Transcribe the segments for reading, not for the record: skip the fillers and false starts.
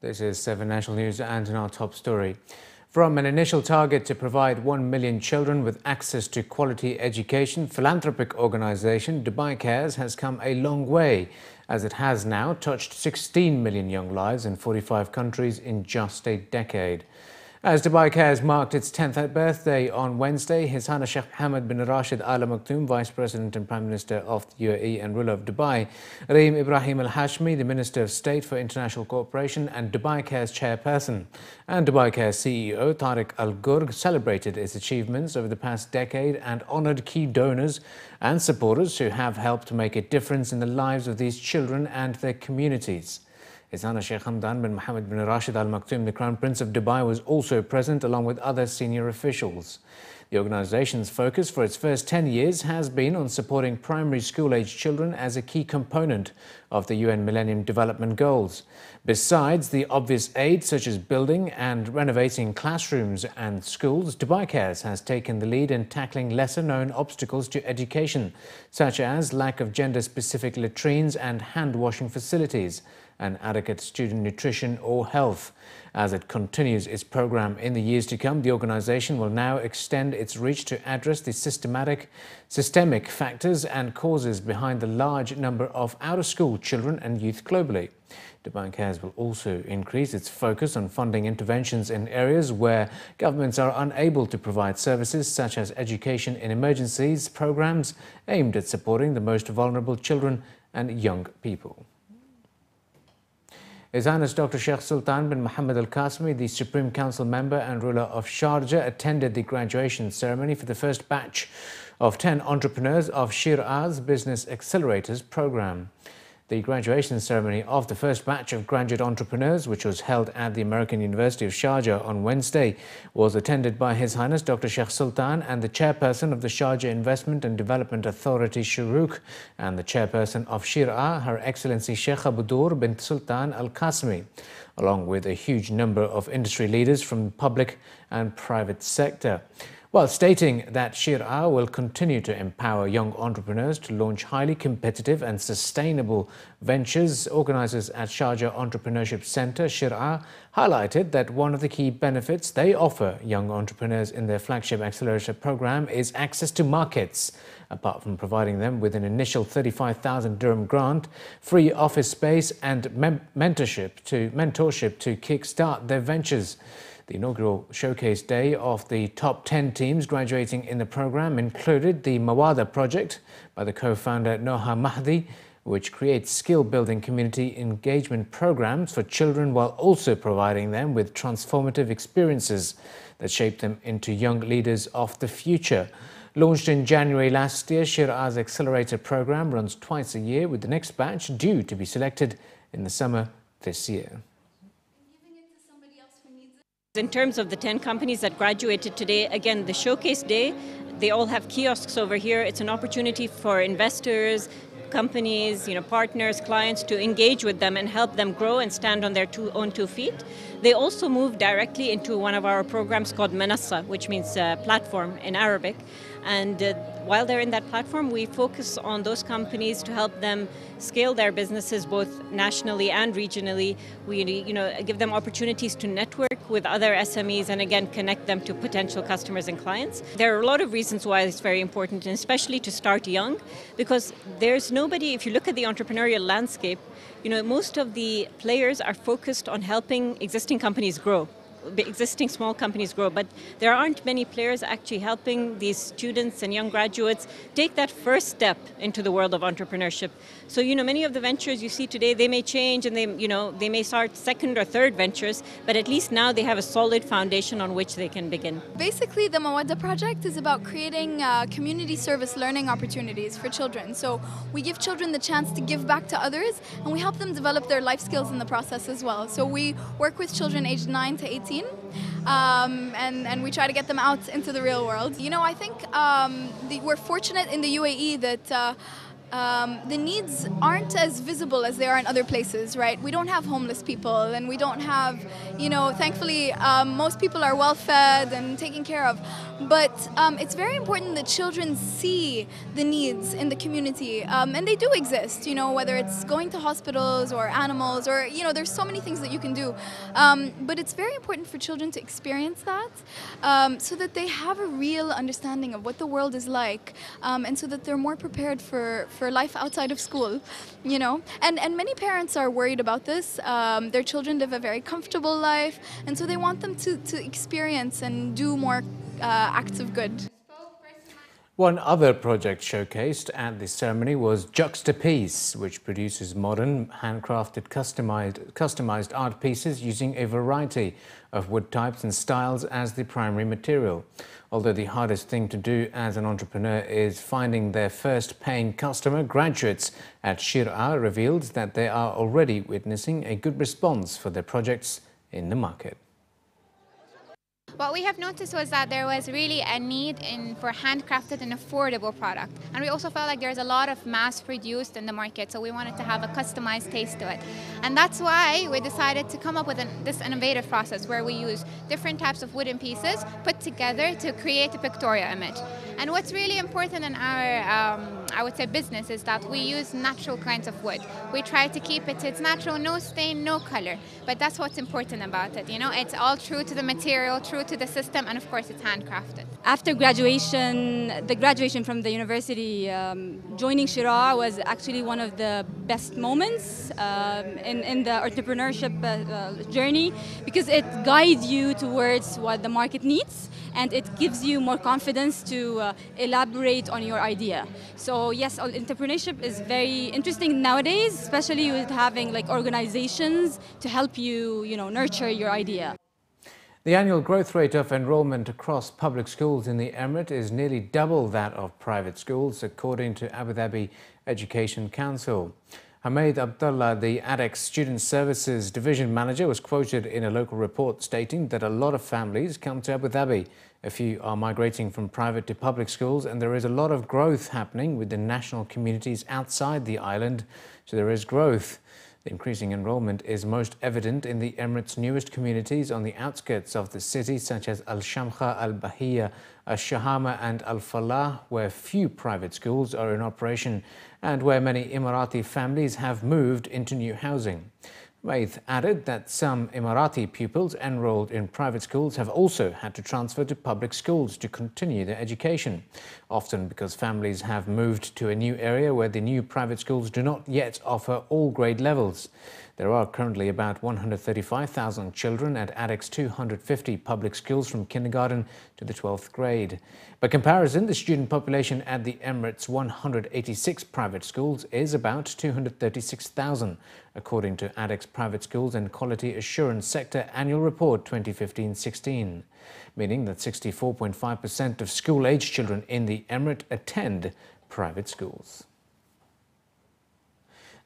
This is 7 National News, and in our top story. From an initial target to provide 1 million children with access to quality education, philanthropic organisation Dubai Cares has come a long way, as it has now touched 16 million young lives in 45 countries in just a decade. As Dubai Cares marked its 10th birthday on Wednesday, His Highness Sheikh Mohammed bin Rashid Al Maktoum, Vice President and Prime Minister of the UAE and ruler of Dubai, Reem Ibrahim Al Hashmi, the Minister of State for International Cooperation and Dubai Cares Chairperson, and Dubai Cares CEO Tariq Al Ghurg celebrated its achievements over the past decade and honoured key donors and supporters who have helped make a difference in the lives of these children and their communities. His Highness Sheikh Hamdan bin Mohammed bin Rashid Al Maktoum, the Crown Prince of Dubai, was also present along with other senior officials. The organisation's focus for its first 10 years has been on supporting primary school-aged children as a key component of the UN Millennium Development Goals. Besides the obvious aid such as building and renovating classrooms and schools, Dubai Cares has taken the lead in tackling lesser-known obstacles to education, such as lack of gender-specific latrines and hand-washing facilities, and adequate student nutrition or health. As it continues its program in the years to come, the organisation will now extend its reach to address the systemic factors and causes behind the large number of out-of-school children and youth globally. Dubai Cares will also increase its focus on funding interventions in areas where governments are unable to provide services, such as education in emergencies programs aimed at supporting the most vulnerable children and young people. His Highness Dr. Sheikh Sultan bin Mohammed Al Qasimi, the Supreme Council member and ruler of Sharjah, attended the graduation ceremony for the first batch of 10 entrepreneurs of Sheraah's Business Accelerators program. The graduation ceremony of the first batch of graduate entrepreneurs, which was held at the American University of Sharjah on Wednesday, was attended by His Highness Dr. Sheikh Sultan and the chairperson of the Sharjah Investment and Development Authority, Sheraa, and the chairperson of Sheraa, Her Excellency Sheikh Abu Dhabi bin Sultan Al Qasimi, along with a huge number of industry leaders from the public and private sector. While stating that Sheraa will continue to empower young entrepreneurs to launch highly competitive and sustainable ventures, organisers at Sharjah Entrepreneurship Centre, Sheraa, highlighted that one of the key benefits they offer young entrepreneurs in their flagship accelerator programme is access to markets. Apart from providing them with an initial 35,000 dirham grant, free office space and mentorship to kickstart their ventures. The inaugural showcase day of the top 10 teams graduating in the program included the Mawada project by the co-founder Noha Mahdi, which creates skill-building community engagement programs for children while also providing them with transformative experiences that shape them into young leaders of the future. Launched in January last year, Sheraah's Accelerator program runs twice a year, with the next batch due to be selected in the summer this year. In terms of the 10 companies that graduated today, again, the showcase day, they all have kiosks over here. It's an opportunity for investors, companies, partners, clients to engage with them and help them grow and stand on their own two feet. They also move directly into one of our programs called Manassa, which means platform in Arabic. And while they're in that platform, we focus on those companies to help them scale their businesses both nationally and regionally. We give them opportunities to network with other SMEs and again connect them to potential customers and clients. There are a lot of reasons why it's very important, and especially to start young, because there's nobody, if you look at the entrepreneurial landscape, most of the players are focused on helping existing companies grow. Existing small companies grow, but there aren't many players actually helping these students and young graduates take that first step into the world of entrepreneurship. So, many of the ventures you see today, they may change and they may start second or third ventures, but at least now they have a solid foundation on which they can begin. Basically, the Mawada project is about creating community service learning opportunities for children. So we give children the chance to give back to others, and we help them develop their life skills in the process as well. So we work with children aged 9 to 18. And we try to get them out into the real world. I think we're fortunate in the UAE that the needs aren't as visible as they are in other places, right? We don't have homeless people, and we don't have, thankfully, most people are well fed and taken care of. But it's very important that children see the needs in the community, and they do exist, whether it's going to hospitals or animals or, there's so many things that you can do. But it's very important for children to experience that so that they have a real understanding of what the world is like, and so that they're more prepared for life outside of school, And many parents are worried about this. Their children live a very comfortable life, and so they want them to experience and do more acts of good. One other project showcased at the ceremony was Juxtapiece, which produces modern, handcrafted, customized art pieces using a variety of wood types and styles as the primary material. Although the hardest thing to do as an entrepreneur is finding their first paying customer, graduates at Sheraa revealed that they are already witnessing a good response for their projects in the market. What we have noticed was that there was really a need for handcrafted and affordable product. And we also felt like there's a lot of mass-produced in the market, so we wanted to have a customized taste to it. And that's why we decided to come up with this innovative process where we use different types of wooden pieces put together to create a pictorial image. And what's really important in our, I would say, business is that we use natural kinds of wood. We try to keep it to its natural, no stain, no color. But that's what's important about it, It's all true to the material, true to the system, and of course it's handcrafted. After graduation, the graduation from the university, joining Sheraa was actually one of the best moments in the entrepreneurship journey, because it guides you towards what the market needs, and it gives you more confidence to elaborate on your idea. So yes, entrepreneurship is very interesting nowadays, especially with having organizations to help you, nurture your idea. The annual growth rate of enrolment across public schools in the Emirate is nearly double that of private schools, according to Abu Dhabi Education Council. Hamed Abdullah, the ADEX Student Services Division Manager, was quoted in a local report stating that a lot of families come to Abu Dhabi. A few are migrating from private to public schools, and there is a lot of growth happening with the national communities outside the island, so there is growth. The increasing enrolment is most evident in the Emirates' newest communities on the outskirts of the city, such as Al-Shamkha, Al-Bahiyya, Al-Shahama and Al-Falah, where few private schools are in operation and where many Emirati families have moved into new housing. Waith added that some Emirati pupils enrolled in private schools have also had to transfer to public schools to continue their education, often because families have moved to a new area where the new private schools do not yet offer all grade levels. There are currently about 135,000 children at ADEX 250 public schools from kindergarten to the 12th grade. By comparison, the student population at the Emirates' 186 private schools is about 236,000, according to ADEX Private Schools and Quality Assurance Sector Annual Report 2015-16, meaning that 64.5% of school-age children in the Emirate attend private schools.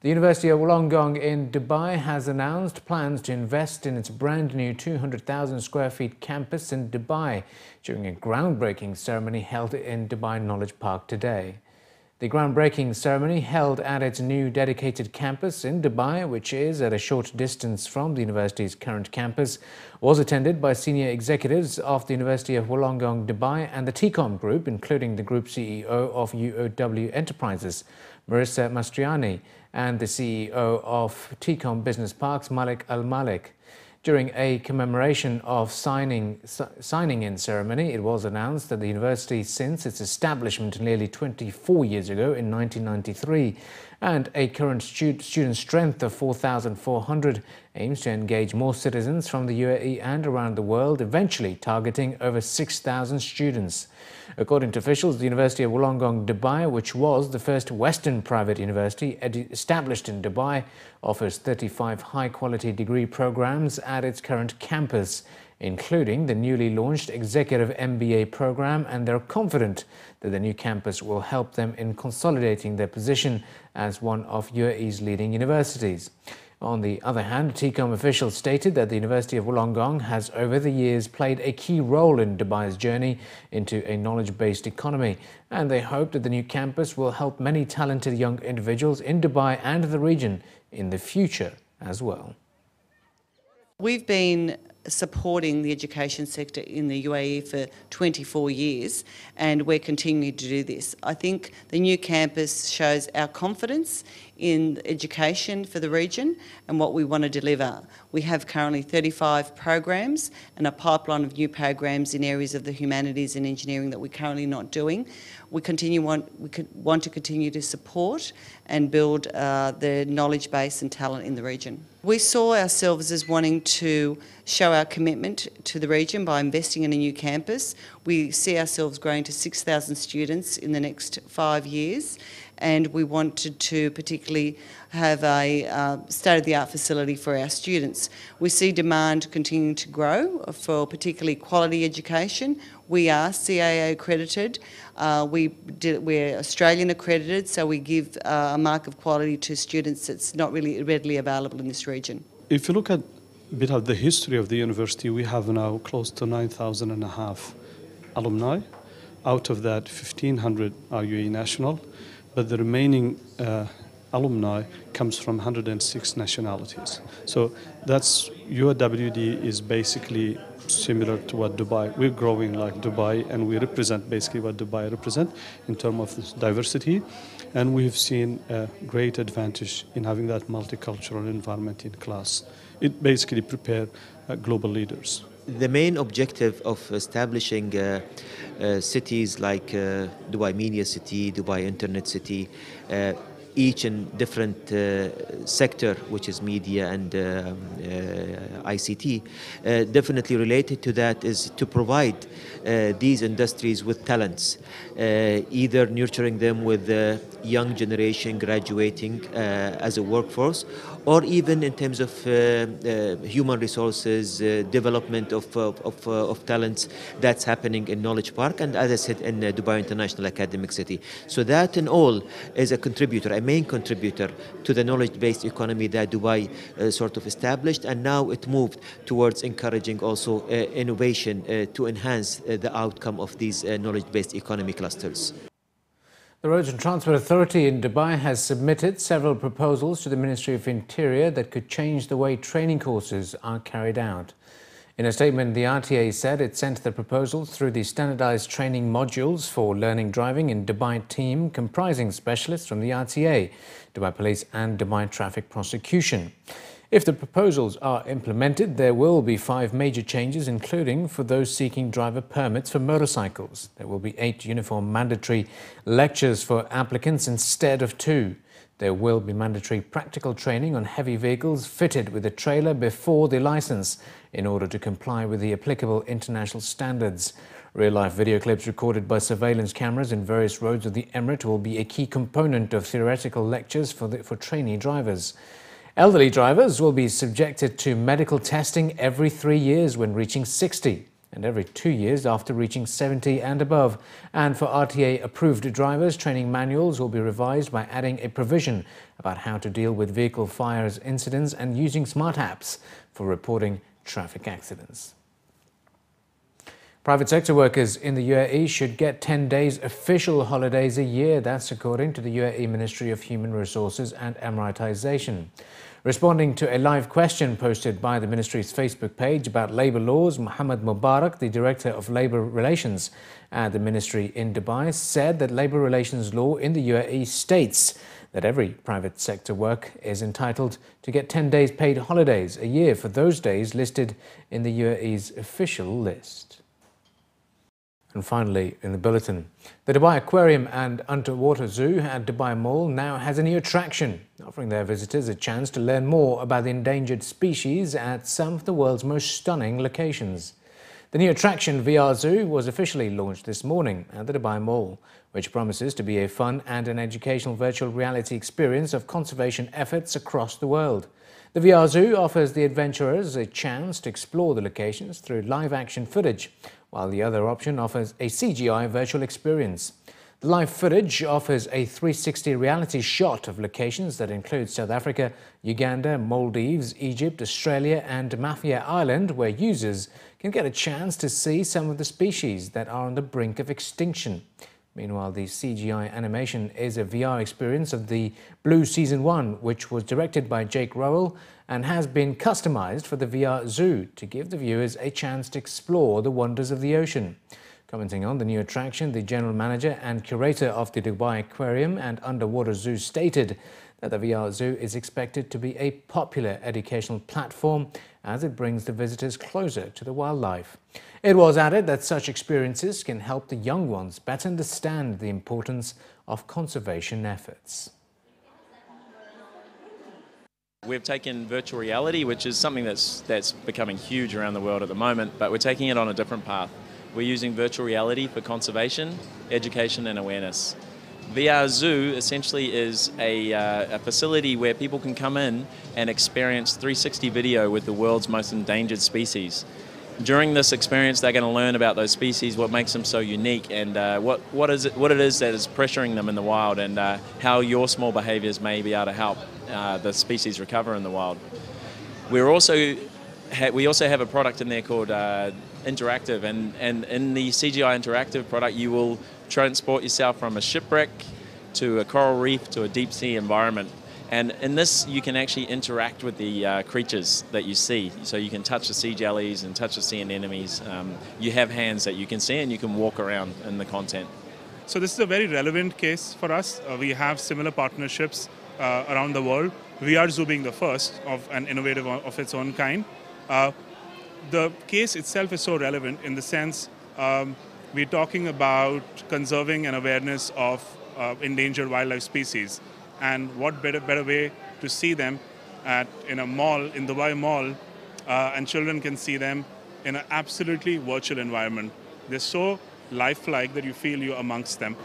The University of Wollongong in Dubai has announced plans to invest in its brand new 200,000 square feet campus in Dubai during a groundbreaking ceremony held in Dubai Knowledge Park today. The groundbreaking ceremony held at its new dedicated campus in Dubai, which is at a short distance from the university's current campus, was attended by senior executives of the University of Wollongong Dubai and the TCOM Group, including the Group CEO of UOWD Enterprises, Marissa Mastriani, and the CEO of TCOM Business Parks, Malik Al-Malik. During a commemoration of signing-in ceremony, it was announced that the university, since its establishment nearly 24 years ago in 1993, and a current student strength of 4,400, aims to engage more citizens from the UAE and around the world, eventually targeting over 6,000 students. According to officials, the University of Wollongong Dubai, which was the first Western private university established in Dubai, offers 35 high-quality degree programs at its current campus, including the newly launched Executive MBA program, and they're confident that the new campus will help them in consolidating their position as one of UAE's leading universities. On the other hand, TCOM officials stated that the University of Wollongong has over the years played a key role in Dubai's journey into a knowledge-based economy, and they hope that the new campus will help many talented young individuals in Dubai and the region in the future as well. We've been supporting the education sector in the UAE for 24 years, and we're continuing to do this. I think the new campus shows our confidence in education for the region and what we want to deliver. We have currently 35 programs and a pipeline of new programs in areas of the humanities and engineering that we're currently not doing. We want to continue to support and build the knowledge base and talent in the region. We saw ourselves as wanting to show our commitment to the region by investing in a new campus. We see ourselves growing to 6,000 students in the next 5 years, and we wanted to particularly have a state-of-the-art facility for our students. We see demand continuing to grow for particularly quality education. We are CAA accredited. We're Australian accredited, so we give a mark of quality to students that's not really readily available in this region. If you look at a bit of the history of the university, we have now close to 9,500 alumni. Out of that, 1,500 are UAE national, but the remaining alumni comes from 106 nationalities. So that's UOWD is basically similar to what Dubai. We're growing like Dubai, and we represent basically what Dubai represents in terms of this diversity. And we've seen a great advantage in having that multicultural environment in class. It basically prepares global leaders. The main objective of establishing cities like Dubai Media City, Dubai Internet City, each in different sector, which is media and ICT, definitely related to that is to provide these industries with talents, either nurturing them with the young generation graduating as a workforce, or even in terms of human resources, development of talents that's happening in Knowledge Park and, as I said, in Dubai International Academic City. So that in all is a contributor, a main contributor to the knowledge-based economy that Dubai sort of established, and now it moved towards encouraging also innovation to enhance the outcome of these knowledge-based economy clusters. The Roads and Transport Authority in Dubai has submitted several proposals to the Ministry of Interior that could change the way training courses are carried out. In a statement, the RTA said it sent the proposals through the standardized training modules for learning driving in Dubai team comprising specialists from the RTA, Dubai Police and Dubai Traffic Prosecution. If the proposals are implemented, there will be 5 major changes, including for those seeking driver permits for motorcycles. There will be 8 uniform mandatory lectures for applicants instead of 2. There will be mandatory practical training on heavy vehicles fitted with a trailer before the license in order to comply with the applicable international standards. Real-life video clips recorded by surveillance cameras in various roads of the Emirate will be a key component of theoretical lectures for trainee drivers. Elderly drivers will be subjected to medical testing every 3 years when reaching 60 and every 2 years after reaching 70 and above. And for RTA-approved drivers, training manuals will be revised by adding a provision about how to deal with vehicle fires incidents and using smart apps for reporting traffic accidents. Private sector workers in the UAE should get 10 days official holidays a year. That's according to the UAE Ministry of Human Resources and Emiratization. Responding to a live question posted by the ministry's Facebook page about labour laws, Mohammed Mubarak, the Director of Labour Relations at the ministry in Dubai, said that labour relations law in the UAE states that every private sector worker is entitled to get 10 days paid holidays a year for those days listed in the UAE's official list. And finally, in the bulletin, the Dubai Aquarium and Underwater Zoo at Dubai Mall now has a new attraction, offering their visitors a chance to learn more about the endangered species at some of the world's most stunning locations. The new attraction, VR Zoo, was officially launched this morning at the Dubai Mall, which promises to be a fun and an educational virtual reality experience of conservation efforts across the world. The VR Zoo offers the adventurers a chance to explore the locations through live-action footage, while the other option offers a CGI virtual experience. The live footage offers a 360 reality shot of locations that include South Africa, Uganda, Maldives, Egypt, Australia and Mafia Island, where users can get a chance to see some of the species that are on the brink of extinction. Meanwhile, the CGI animation is a VR experience of the Blue Season 1, which was directed by Jake Rowell and has been customized for the VR Zoo to give the viewers a chance to explore the wonders of the ocean. Commenting on the new attraction, the general manager and curator of the Dubai Aquarium and Underwater Zoo stated that the VR Zoo is expected to be a popular educational platform as it brings the visitors closer to the wildlife. It was added that such experiences can help the young ones better understand the importance of conservation efforts. We've taken virtual reality, which is something that's becoming huge around the world at the moment, but we're taking it on a different path. We're using virtual reality for conservation, education and awareness. VR Zoo essentially is a facility where people can come in and experience 360 video with the world's most endangered species. During this experience, they're going to learn about those species, what makes them so unique, and what it is that is pressuring them in the wild, and how your small behaviours may be able to help the species recover in the wild. We also have a product in there called Interactive, and in the CGI Interactive product, you will transport yourself from a shipwreck to a coral reef to a deep sea environment. And in this, you can actually interact with the creatures that you see. So you can touch the sea jellies and touch the sea anemones. You have hands that you can see and you can walk around in the content. So this is a very relevant case for us. We have similar partnerships around the world. VR Zoo being the first of an innovative of its own kind. The case itself is so relevant in the sense we're talking about conserving and awareness of endangered wildlife species. And what better way to see them in a mall, in Dubai Mall, and children can see them in an absolutely virtual environment. They're so lifelike that you feel you're amongst them.